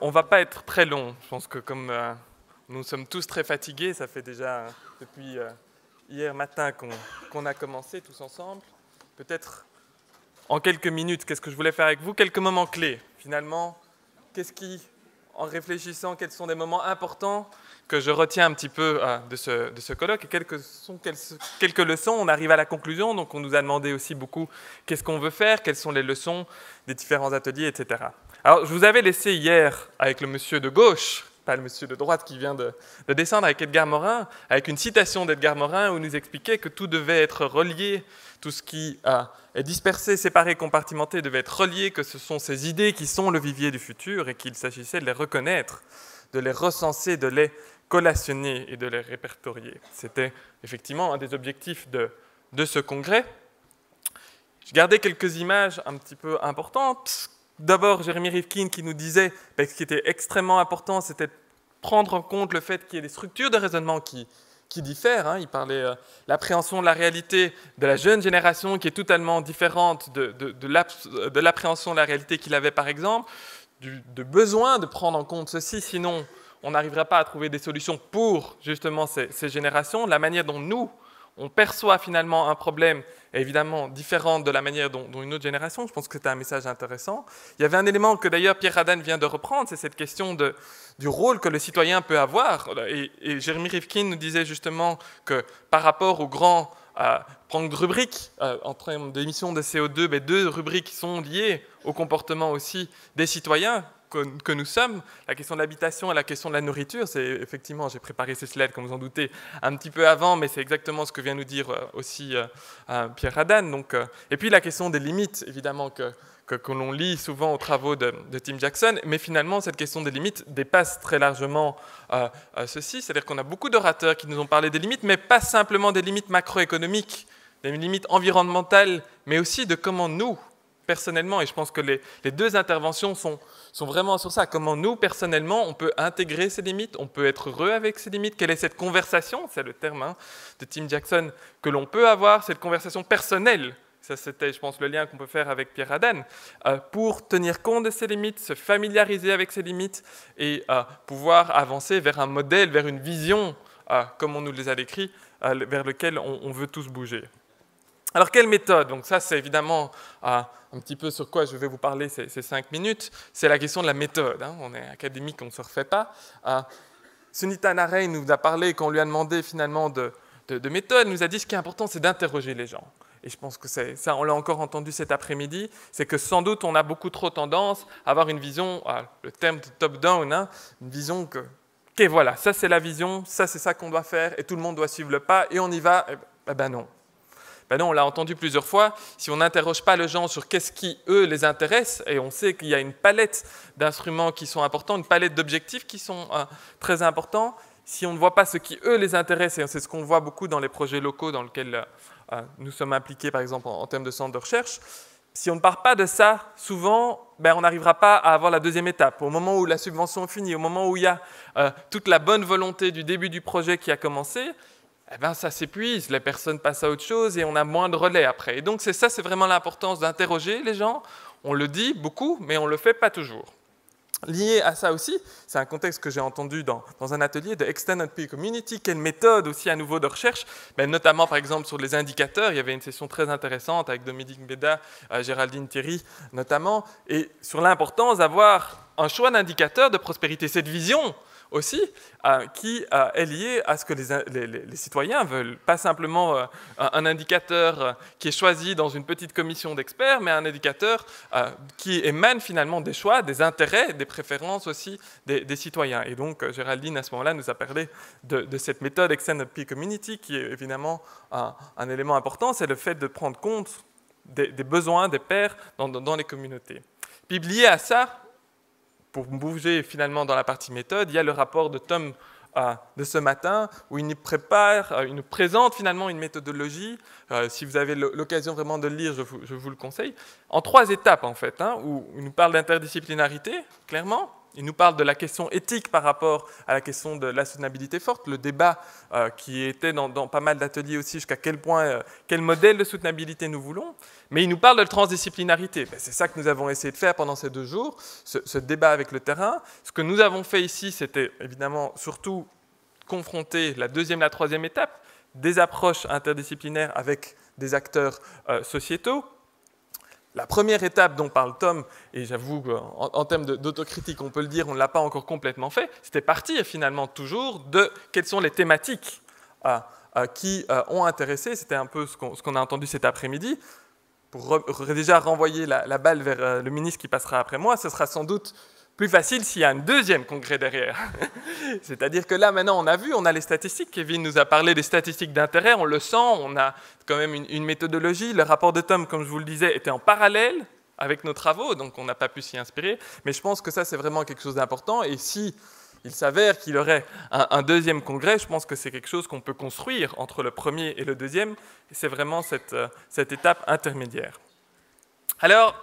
on va pas être très long. Je pense que comme nous sommes tous très fatigués, ça fait déjà depuis hier matin qu'on a commencé tous ensemble. Peut-être en quelques minutes, qu'est-ce que je voulais faire avec vous? Quelques moments clés. Finalement, qu'est-ce qui, en réfléchissant, quels sont des moments importants que je retiens un petit peu de ce colloque et quelques leçons. On arrive à la conclusion, donc on nous a demandé aussi beaucoup qu'est-ce qu'on veut faire, quelles sont les leçons des différents ateliers, etc. Alors, je vous avais laissé hier avec le monsieur de gauche, pas le monsieur de droite qui vient de descendre, avec Edgar Morin, avec une citation d'Edgar Morin où il nous expliquait que tout devait être relié, tout ce qui est dispersé, séparé, compartimenté devait être relié, que ce sont ces idées qui sont le vivier du futur et qu'il s'agissait de les reconnaître, de les recenser, de les collationner et de les répertorier. C'était effectivement un des objectifs de ce congrès. Je gardais quelques images un petit peu importantes. D'abord, Jeremy Rifkin qui nous disait que ce qui était extrêmement important, c'était de prendre en compte le fait qu'il y ait des structures de raisonnement qui diffèrent. Il parlait de l'appréhension de la réalité de la jeune génération qui est totalement différente de l'appréhension de la réalité qu'il avait par exemple, de besoin de prendre en compte ceci, sinon on n'arrivera pas à trouver des solutions pour justement ces générations. La manière dont nous, on perçoit finalement un problème est évidemment différente de la manière dont une autre génération. Je pense que c'était un message intéressant. Il y avait un élément que d'ailleurs Pierre Haddan vient de reprendre, c'est cette question du rôle que le citoyen peut avoir. Et Jeremy Rifkin nous disait justement que par rapport aux grands prendre de rubriques en termes d'émissions de CO2, deux rubriques sont liées au comportement aussi des citoyens que nous sommes. La question de l'habitation et la question de la nourriture, c'est effectivement, j'ai préparé ces slides, comme vous en doutez, un petit peu avant, mais c'est exactement ce que vient nous dire aussi Pierre Haddan. Donc, et puis la question des limites, évidemment, que l'on lit souvent aux travaux de Tim Jackson, mais finalement, cette question des limites dépasse très largement ceci, c'est-à-dire qu'on a beaucoup d'orateurs qui nous ont parlé des limites, mais pas simplement des limites macroéconomiques, des limites environnementales, mais aussi de comment nous, personnellement, et je pense que les deux interventions sont vraiment sur ça, comment nous, personnellement, on peut intégrer ces limites, on peut être heureux avec ces limites, quelle est cette conversation, c'est le terme de Tim Jackson, que l'on peut avoir, cette conversation personnelle. Ça, c'était, je pense, le lien qu'on peut faire avec Pierre Haddan, pour tenir compte de ces limites, se familiariser avec ces limites et pouvoir avancer vers un modèle, vers une vision, comme on nous les a décrits, vers lequel on veut tous bouger. Alors, quelle méthode? Donc ça, c'est évidemment un petit peu sur quoi je vais vous parler ces 5 minutes. C'est la question de la méthode. On est académique, on ne se refait pas. Sunita Narain nous a parlé, quand on lui a demandé finalement de méthode, nous a dit ce qui est important, c'est d'interroger les gens. Et je pense que ça, on l'a encore entendu cet après-midi, c'est que sans doute on a beaucoup trop tendance à avoir une vision, le terme de top-down, une vision que, ok, voilà, ça c'est la vision, ça c'est ça qu'on doit faire, et tout le monde doit suivre le pas, et on y va. Ben non. Ben non, on l'a entendu plusieurs fois, si on n'interroge pas les gens sur qu'est-ce qui, eux, les intéresse, et on sait qu'il y a une palette d'instruments qui sont importants, une palette d'objectifs qui sont très importants, si on ne voit pas ce qui, eux, les intéresse, et c'est ce qu'on voit beaucoup dans les projets locaux dans lesquels nous sommes impliqués, par exemple, en termes de centres de recherche, si on ne part pas de ça, souvent, on n'arrivera pas à avoir la deuxième étape. Au moment où la subvention est finie, au moment où il y a toute la bonne volonté du début du projet qui a commencé, ça s'épuise, les personnes passent à autre chose et on a moins de relais après. Et donc c'est vraiment l'importance d'interroger les gens. On le dit beaucoup, mais on ne le fait pas toujours. Lié à ça aussi, c'est un contexte que j'ai entendu dans un atelier de Extended Peer Community, quelle méthode aussi à nouveau de recherche, notamment par exemple sur les indicateurs. Il y avait une session très intéressante avec Dominique Béda, Géraldine Thierry notamment, et sur l'importance d'avoir un choix d'indicateurs de prospérité, cette vision aussi, qui est lié à ce que les citoyens veulent. Pas simplement un indicateur qui est choisi dans une petite commission d'experts, mais un indicateur qui émane finalement des choix, des intérêts, des préférences aussi des citoyens. Et donc, Géraldine, à ce moment-là, nous a parlé de cette méthode Extended Peer Community, qui est évidemment un élément important, c'est le fait de prendre compte des besoins des pairs dans les communautés. Puis lié à ça, pour bouger finalement dans la partie méthode, il y a le rapport de Tom de ce matin où il nous présente finalement une méthodologie. Si vous avez l'occasion vraiment de le lire, je vous le conseille. En 3 étapes en fait, où il nous parle d'interdisciplinarité, clairement. Il nous parle de la question éthique par rapport à la question de la soutenabilité forte, le débat qui était dans pas mal d'ateliers aussi, jusqu'à quel point, quel modèle de soutenabilité nous voulons. Mais il nous parle de transdisciplinarité. C'est ça que nous avons essayé de faire pendant ces 2 jours, ce débat avec le terrain. Ce que nous avons fait ici, c'était évidemment surtout confronter la 2e, la 3e étape, des approches interdisciplinaires avec des acteurs sociétaux. La première étape dont parle Tom, et j'avoue qu'en termes d'autocritique, on peut le dire, on ne l'a pas encore complètement fait, c'était partir finalement toujours de quelles sont les thématiques qui ont intéressé. C'était un peu ce qu'on a entendu cet après-midi. Pour déjà renvoyer la balle vers le ministre qui passera après moi, ce sera sans doute plus facile s'il y a un 2e congrès derrière. C'est-à-dire que là, maintenant, on a vu, on a les statistiques. Kevin nous a parlé des statistiques d'intérêt, on le sent, on a quand même une méthodologie. Le rapport de Tom, comme je vous le disais, était en parallèle avec nos travaux, donc on n'a pas pu s'y inspirer. Mais je pense que ça, c'est vraiment quelque chose d'important. Et si il s'avère qu'il y aurait un 2e congrès, je pense que c'est quelque chose qu'on peut construire entre le 1er et le 2e. Et c'est vraiment cette étape intermédiaire. Alors,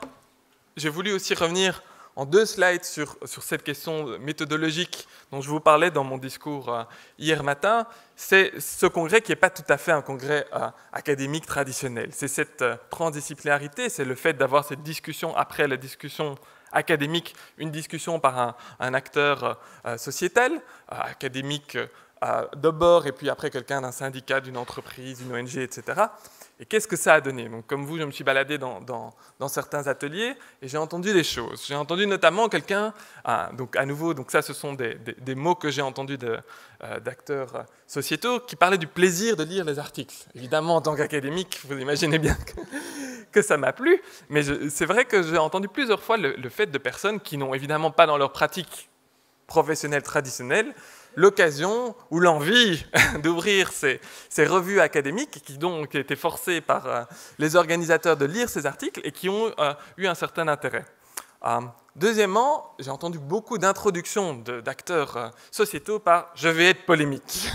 j'ai voulu aussi revenir en 2 slides sur cette question méthodologique dont je vous parlais dans mon discours hier matin. C'est ce congrès qui n'est pas tout à fait un congrès académique traditionnel. C'est cette transdisciplinarité, c'est le fait d'avoir cette discussion après la discussion académique, une discussion par un acteur sociétal, académique d'abord, et puis après quelqu'un d'un syndicat, d'une entreprise, d'une ONG, etc. Et qu'est-ce que ça a donné? Donc, comme vous, je me suis baladé dans certains ateliers et j'ai entendu des choses. J'ai entendu notamment quelqu'un, donc à nouveau, donc ça ce sont des mots que j'ai entendus d'acteurs sociétaux qui parlaient du plaisir de lire les articles. Évidemment, en tant qu'académique, vous imaginez bien que ça m'a plu, mais c'est vrai que j'ai entendu plusieurs fois le fait de personnes qui n'ont évidemment pas dans leur pratique professionnelle traditionnelle l'occasion ou l'envie d'ouvrir ces revues académiques qui donc étaient forcées par les organisateurs de lire ces articles et qui ont eu un certain intérêt. Deuxièmement, j'ai entendu beaucoup d'introductions d'acteurs sociétaux par « je vais être polémique ».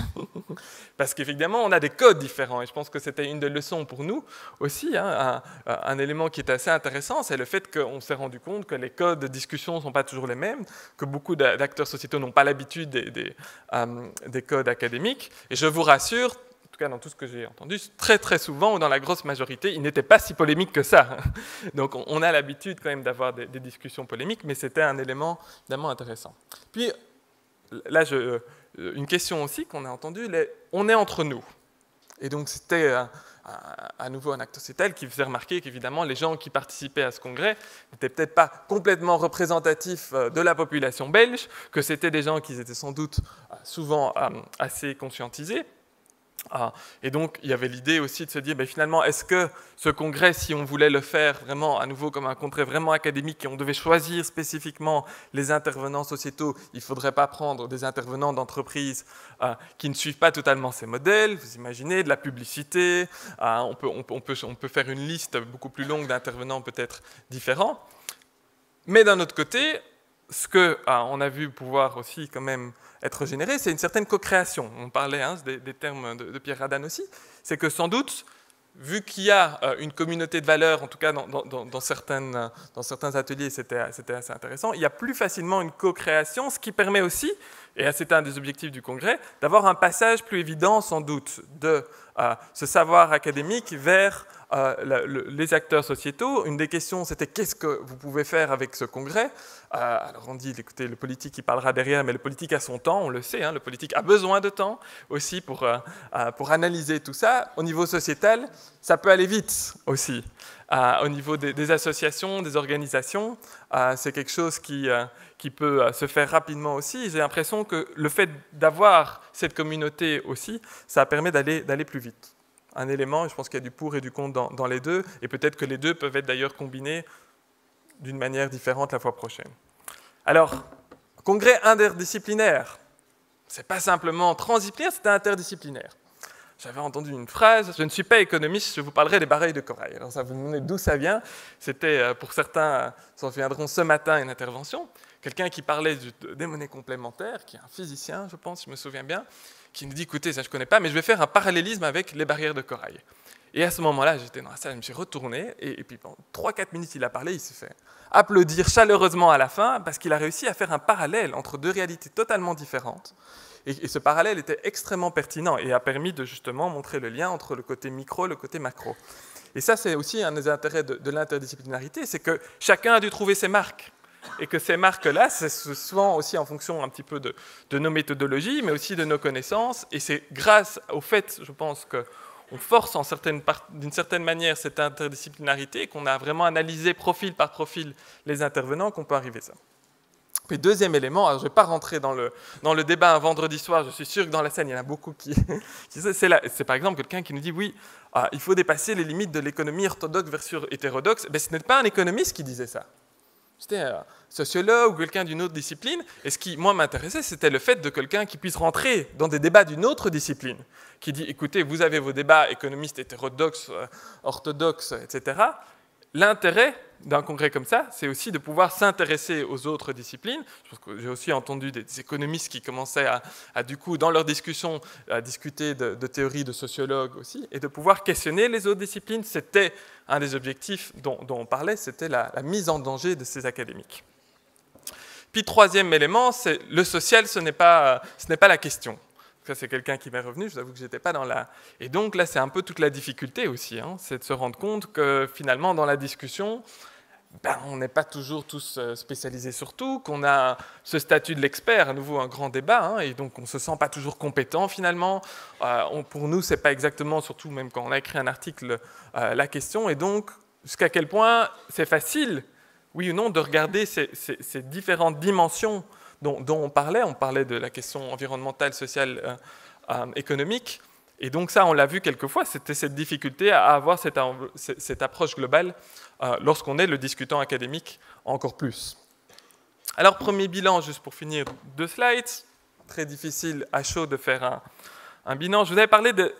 Parce qu'évidemment, on a des codes différents et je pense que c'était une des leçons pour nous aussi. Un élément qui est assez intéressant, c'est le fait qu'on s'est rendu compte que les codes de discussion ne sont pas toujours les mêmes, que beaucoup d'acteurs sociétaux n'ont pas l'habitude des codes académiques. Et je vous rassure, en tout cas dans tout ce que j'ai entendu, très souvent, ou dans la grosse majorité, ils n'étaient pas si polémiques que ça. Donc on a l'habitude quand même d'avoir des discussions polémiques, mais c'était un élément évidemment intéressant. Puis là, une question aussi qu'on a entendue, on est entre nous. Et donc c'était à nouveau un acteur sociétal qui faisait remarquer qu'évidemment les gens qui participaient à ce congrès n'étaient peut-être pas complètement représentatifs de la population belge, que c'était des gens qui étaient sans doute souvent assez conscientisés. Et donc, il y avait l'idée aussi de se dire, finalement, est-ce que ce congrès, si on voulait le faire vraiment à nouveau comme un congrès vraiment académique et on devait choisir spécifiquement les intervenants sociétaux, il ne faudrait pas prendre des intervenants d'entreprises qui ne suivent pas totalement ces modèles, vous imaginez, de la publicité, on peut faire une liste beaucoup plus longue d'intervenants peut-être différents. Mais d'un autre côté, ce qu'on a vu pouvoir aussi quand même être généré, c'est une certaine co-création. On parlait des termes de Pierre Radin aussi. C'est que sans doute, vu qu'il y a une communauté de valeurs, en tout cas dans certains ateliers, c'était assez intéressant, il y a plus facilement une co-création, ce qui permet aussi, et c'était un des objectifs du congrès, d'avoir un passage plus évident sans doute de ce savoir académique vers les acteurs sociétaux. Une des questions, c'était qu'est-ce que vous pouvez faire avec ce congrès? Alors on dit, écoutez, le politique il parlera derrière, mais le politique a son temps, on le sait, le politique a besoin de temps aussi pour analyser tout ça. Au niveau sociétal, ça peut aller vite aussi. Au niveau des associations, des organisations, c'est quelque chose qui peut se faire rapidement aussi. J'ai l'impression que le fait d'avoir cette communauté aussi, ça permet d'aller plus vite. Un élément, je pense qu'il y a du pour et du contre dans les deux, et peut-être que les deux peuvent être d'ailleurs combinés d'une manière différente la fois prochaine. Alors, congrès interdisciplinaire, c'est pas simplement transdisciplinaire, c'est interdisciplinaire. J'avais entendu une phrase, je ne suis pas économiste, je vous parlerai des barreilles de corail. Alors ça vous demandez d'où ça vient. C'était, pour certains, s'en souviendront ce matin, une intervention. Quelqu'un qui parlait des monnaies complémentaires, qui est un physicien, je pense, je me souviens bien, qui nous dit, écoutez, ça je ne connais pas, mais je vais faire un parallélisme avec les barrières de corail. Et à ce moment-là, j'étais dans la salle, je me suis retourné, et puis pendant 3-4 minutes, il a parlé, il s'est fait applaudir chaleureusement à la fin, parce qu'il a réussi à faire un parallèle entre deux réalités totalement différentes. Et ce parallèle était extrêmement pertinent et a permis de justement montrer le lien entre le côté micro et le côté macro. Et ça, c'est aussi un des intérêts de l'interdisciplinarité, c'est que chacun a dû trouver ses marques. Et que ces marques-là, c'est souvent aussi en fonction un petit peu de nos méthodologies, mais aussi de nos connaissances. Et c'est grâce au fait, je pense, qu'on force d'une certaine manière cette interdisciplinarité, qu'on a vraiment analysé profil par profil les intervenants, qu'on peut arriver à ça. Puis deuxième élément, alors je ne vais pas rentrer dans le débat un vendredi soir, je suis sûr que dans la scène, il y en a beaucoup qui c'est par exemple quelqu'un qui nous dit oui, il faut dépasser les limites de l'économie orthodoxe versus hétérodoxe. Ben, ce n'est pas un économiste qui disait ça. C'était un sociologue ou quelqu'un d'une autre discipline. Et ce qui, moi, m'intéressait, c'était le fait de quelqu'un qui puisse rentrer dans des débats d'une autre discipline, qui dit, écoutez, vous avez vos débats économistes hétérodoxes, orthodoxes, etc. L'intérêt d'un congrès comme ça, c'est aussi de pouvoir s'intéresser aux autres disciplines. J'ai aussi entendu des économistes qui commençaient à du coup, dans leur discussion, à discuter de théories de sociologues aussi, et de pouvoir questionner les autres disciplines. C'était un des objectifs dont on parlait, c'était la mise en danger de ces académiques. Puis troisième élément, c'est le social, ce n'est pas la question. Ça, c'est quelqu'un qui m'est revenu, je vous avoue que je n'étais pas dans la... Et donc là, c'est un peu toute la difficulté aussi, hein, c'est de se rendre compte que finalement, dans la discussion, on n'est pas toujours tous spécialisés sur tout, qu'on a ce statut de l'expert, à nouveau un grand débat, hein, et donc on ne se sent pas toujours compétent finalement. Pour nous, ce n'est pas exactement, surtout même quand on a écrit un article, la question, et donc jusqu'à quel point c'est facile, oui ou non, de regarder ces différentes dimensions dont on parlait de la question environnementale, sociale, économique. Et donc ça, on l'a vu quelquefois, c'était cette difficulté à avoir cette approche globale lorsqu'on est le discutant académique encore plus. Alors, premier bilan, juste pour finir, 2 slides. Très difficile à chaud de faire un bilan. Je vous avais parlé de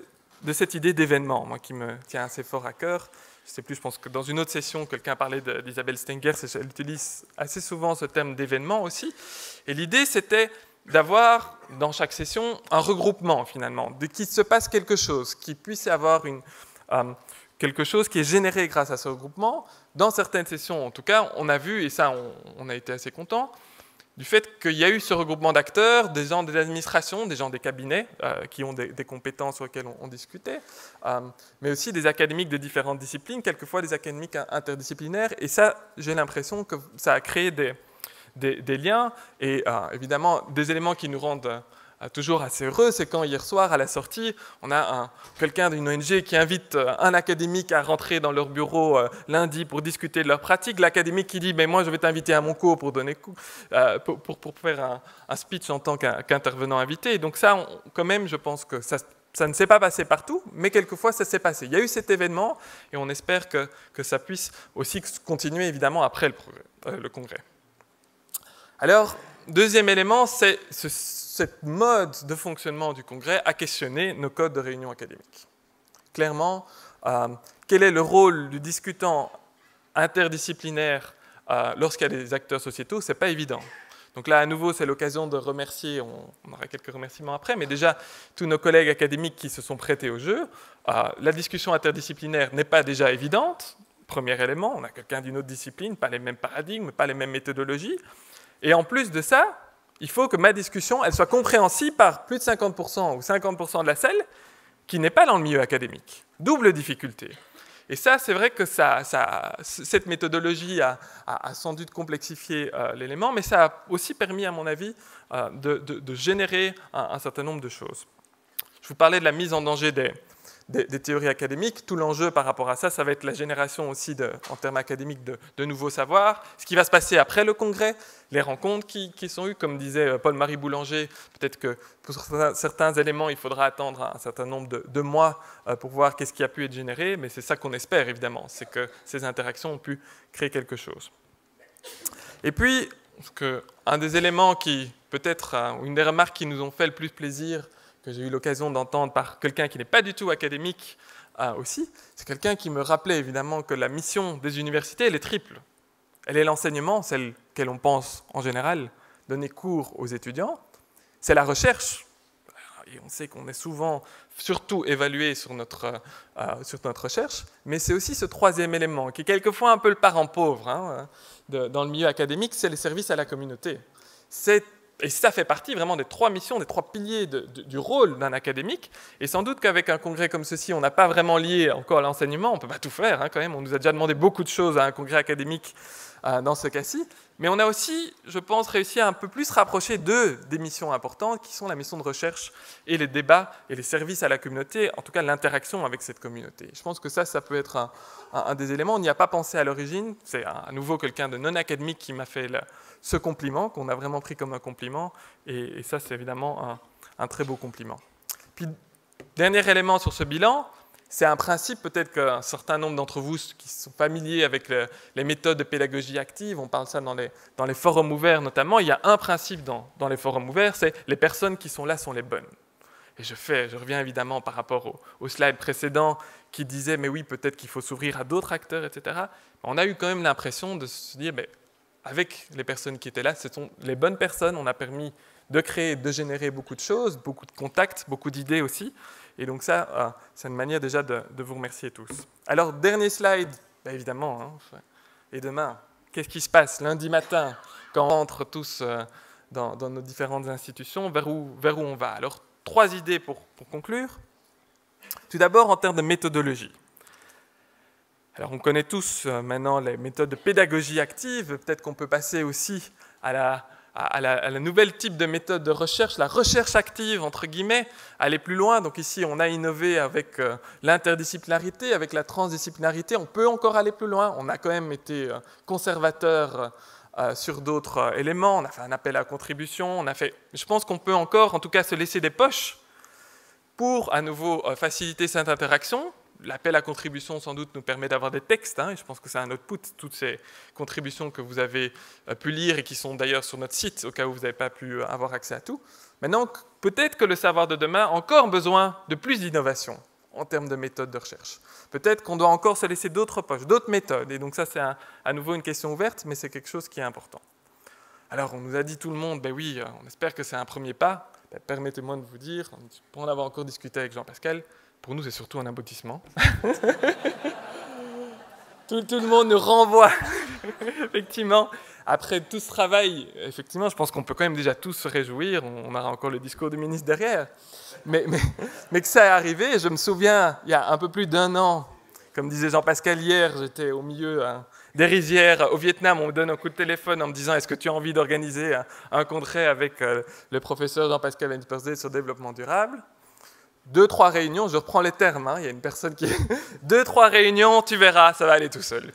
cette idée d'événement, moi qui me tient assez fort à cœur. Je ne sais plus, je pense que dans une autre session, quelqu'un parlait d'Isabelle Stengers, elle utilise assez souvent ce terme d'événement aussi. Et l'idée, c'était d'avoir, dans chaque session, un regroupement, finalement, de qu'il se passe quelque chose, qu'il puisse y avoir quelque chose qui est généré grâce à ce regroupement. Dans certaines sessions, en tout cas, on a vu, et ça, on a été assez contents, du fait qu'il y a eu ce regroupement d'acteurs, des gens des administrations, des gens des cabinets qui ont des compétences sur lesquelles on discutait, mais aussi des académiques de différentes disciplines, quelquefois des académiques interdisciplinaires. Et ça, j'ai l'impression que ça a créé des liens et évidemment des éléments qui nous rendent toujours assez heureux, c'est quand hier soir, à la sortie, on a quelqu'un d'une ONG qui invite un académique à rentrer dans leur bureau lundi pour discuter de leur pratique. L'académique qui dit « moi, je vais t'inviter à mon cours pour donner pour faire un speech en tant qu'intervenant invité ». Et donc ça, quand même, je pense que ça ne s'est pas passé partout, mais quelquefois, ça s'est passé. Il y a eu cet événement et on espère que ça puisse aussi continuer, évidemment, après le congrès. Alors, deuxième élément, c'est cette mode de fonctionnement du congrès a questionné nos codes de réunion académique. Clairement, quel est le rôle du discutant interdisciplinaire lorsqu'il y a des acteurs sociétaux? Ce n'est pas évident. Donc là, à nouveau, c'est l'occasion de remercier, on aura quelques remerciements après, mais déjà, tous nos collègues académiques qui se sont prêtés au jeu. La discussion interdisciplinaire n'est pas déjà évidente. Premier élément, on a quelqu'un d'une autre discipline, pas les mêmes paradigmes, pas les mêmes méthodologies. Et en plus de ça, il faut que ma discussion elle soit compréhensible par plus de 50% ou 50% de la salle qui n'est pas dans le milieu académique. Double difficulté. Et ça, c'est vrai que cette méthodologie a sans doute complexifié l'élément, mais ça a aussi permis, à mon avis, de générer un certain nombre de choses. Je vous parlais de la mise en danger des théories académiques. Tout l'enjeu par rapport à ça, ça va être la génération aussi, en termes académiques, de nouveaux savoirs. Ce qui va se passer après le congrès, les rencontres qui sont eues, comme disait Paul-Marie Boulanger, peut-être que pour certains éléments, il faudra attendre un certain nombre de mois pour voir qu'est-ce qui a pu être généré, mais c'est ça qu'on espère, évidemment, c'est que ces interactions ont pu créer quelque chose. Et puis, un des éléments qui, peut-être, une des remarques qui nous ont fait le plus plaisir, que j'ai eu l'occasion d'entendre par quelqu'un qui n'est pas du tout académique aussi, c'est quelqu'un qui me rappelait évidemment que la mission des universités, elle est triple. Elle est l'enseignement, celle qu'elle on pense en général, donner cours aux étudiants. C'est la recherche. et on sait qu'on est souvent surtout évalué sur notre recherche, mais c'est aussi ce troisième élément, qui est quelquefois un peu le parent pauvre dans le milieu académique, c'est les services à la communauté. Et ça fait partie vraiment des trois missions, des trois piliers du rôle d'un académique. Et sans doute qu'avec un congrès comme ceci, on n'a pas vraiment lié encore l'enseignement. On ne peut pas tout faire quand même. On nous a déjà demandé beaucoup de choses à un congrès académique dans ce cas-ci. Mais on a aussi, je pense, réussi à un peu plus rapprocher des missions importantes qui sont la mission de recherche et les débats et les services à la communauté, en tout cas l'interaction avec cette communauté. Je pense que ça peut être un des éléments. On n'y a pas pensé à l'origine. C'est à nouveau quelqu'un de non académique qui m'a fait ce compliment, qu'on a vraiment pris comme un compliment. Et ça, c'est évidemment un très beau compliment. Puis, dernier élément sur ce bilan, c'est un principe, peut-être qu'un certain nombre d'entre vous qui sont familiers avec les méthodes de pédagogie active, on parle ça dans les forums ouverts notamment, il y a un principe dans les forums ouverts, c'est les personnes qui sont là sont les bonnes. Et je reviens évidemment par rapport au slide précédent qui disait, mais oui, peut-être qu'il faut s'ouvrir à d'autres acteurs, etc. On a eu quand même l'impression de se dire, mais avec les personnes qui étaient là, ce sont les bonnes personnes, on a permis de créer, de générer beaucoup de choses, beaucoup de contacts, beaucoup d'idées aussi. Et donc ça, c'est une manière déjà de vous remercier tous. Alors, dernier slide, évidemment. Et demain, qu'est-ce qui se passe lundi matin, quand on rentre tous dans nos différentes institutions, vers où on va? Alors, 3 idées pour conclure. Tout d'abord, en termes de méthodologie. Alors, on connaît tous maintenant les méthodes de pédagogie active. Peut-être qu'on peut passer aussi à la nouvelle type de méthode de recherche, la recherche active, entre guillemets, aller plus loin. Donc ici, on a innové avec l'interdisciplinarité, avec la transdisciplinarité. On peut encore aller plus loin. On a quand même été conservateur sur d'autres éléments. On a fait un appel à contribution. Je pense qu'on peut encore, en tout cas, se laisser des poches pour, à nouveau, faciliter cette interaction. L'appel à contribution, sans doute, nous permet d'avoir des textes, et je pense que c'est un output, toutes ces contributions que vous avez pu lire et qui sont d'ailleurs sur notre site, au cas où vous n'avez pas pu avoir accès à tout. Maintenant, peut-être que le savoir de demain a encore besoin de plus d'innovation en termes de méthodes de recherche. Peut-être qu'on doit encore se laisser d'autres poches, d'autres méthodes, et donc ça, c'est à nouveau une question ouverte, mais c'est quelque chose qui est important. Alors, on nous a dit tout le monde, ben oui, on espère que c'est un premier pas. Ben, permettez-moi de vous dire, pour en avoir encore discuté avec Jean-Pascal, pour nous, c'est surtout un aboutissement. tout le monde nous renvoie, effectivement. Après tout ce travail, effectivement, je pense qu'on peut quand même déjà tous se réjouir. On aura encore le discours du ministre derrière. Mais que ça est arrivé, je me souviens, il y a un peu plus d'1 an, comme disait Jean-Pascal hier, j'étais au milieu des rizières au Vietnam. On me donne un coup de téléphone en me disant « Est-ce que tu as envie d'organiser un congrès avec le professeur Jean-Pascal Ensperzé sur le développement durable ?» 2-3 réunions, je reprends les termes, il y a une personne qui... 2-3 réunions, tu verras, ça va aller tout seul.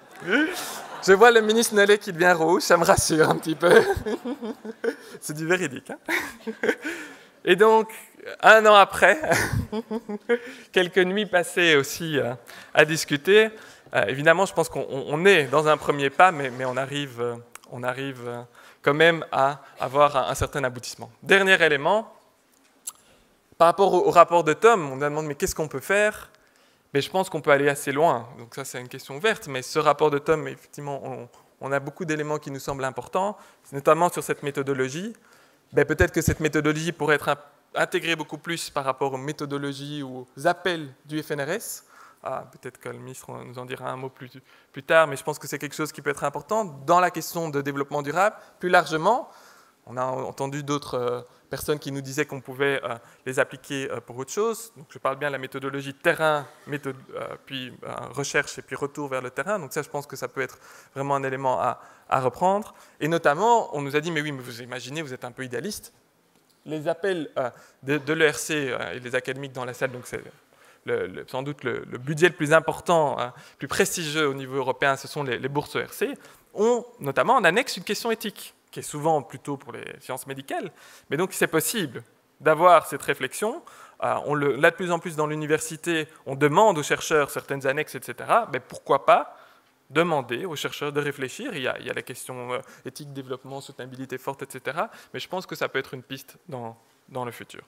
Je vois le ministre Nollet qui devient rouge, ça me rassure un petit peu. C'est du véridique. Et donc, 1 an après, quelques nuits passées aussi à discuter, évidemment, je pense qu'on est dans un premier pas, mais on arrive quand même à avoir un certain aboutissement. Dernier élément, par rapport au rapport de Tom, on nous demande mais qu'est-ce qu'on peut faire? Mais je pense qu'on peut aller assez loin. Donc ça, c'est une question ouverte. Mais ce rapport de Tom, effectivement, on a beaucoup d'éléments qui nous semblent importants, notamment sur cette méthodologie. Ben, peut-être que cette méthodologie pourrait être intégrée beaucoup plus par rapport aux méthodologies ou aux appels du FNRS. Peut-être que le ministre nous en dira un mot plus tard, mais je pense que c'est quelque chose qui peut être important dans la question de développement durable. Plus largement, on a entendu d'autres personnes qui nous disaient qu'on pouvait les appliquer pour autre chose. Donc, je parle bien de la méthodologie terrain, puis recherche et puis retour vers le terrain. Donc ça, je pense que ça peut être vraiment un élément à reprendre. Et notamment, on nous a dit, mais oui, mais vous imaginez, vous êtes un peu idéaliste. Les appels de l'ERC et les académiques dans la salle, donc c'est sans doute le budget le plus important, plus prestigieux au niveau européen, ce sont les bourses ERC, ont notamment en annexe une question éthique, qui est souvent plutôt pour les sciences médicales. Mais donc, c'est possible d'avoir cette réflexion. On l'a de plus en plus dans l'université, on demande aux chercheurs certaines annexes, etc. Mais pourquoi pas demander aux chercheurs de réfléchir? Il y a la question éthique, développement, soutenabilité forte, etc. Mais je pense que ça peut être une piste dans le futur.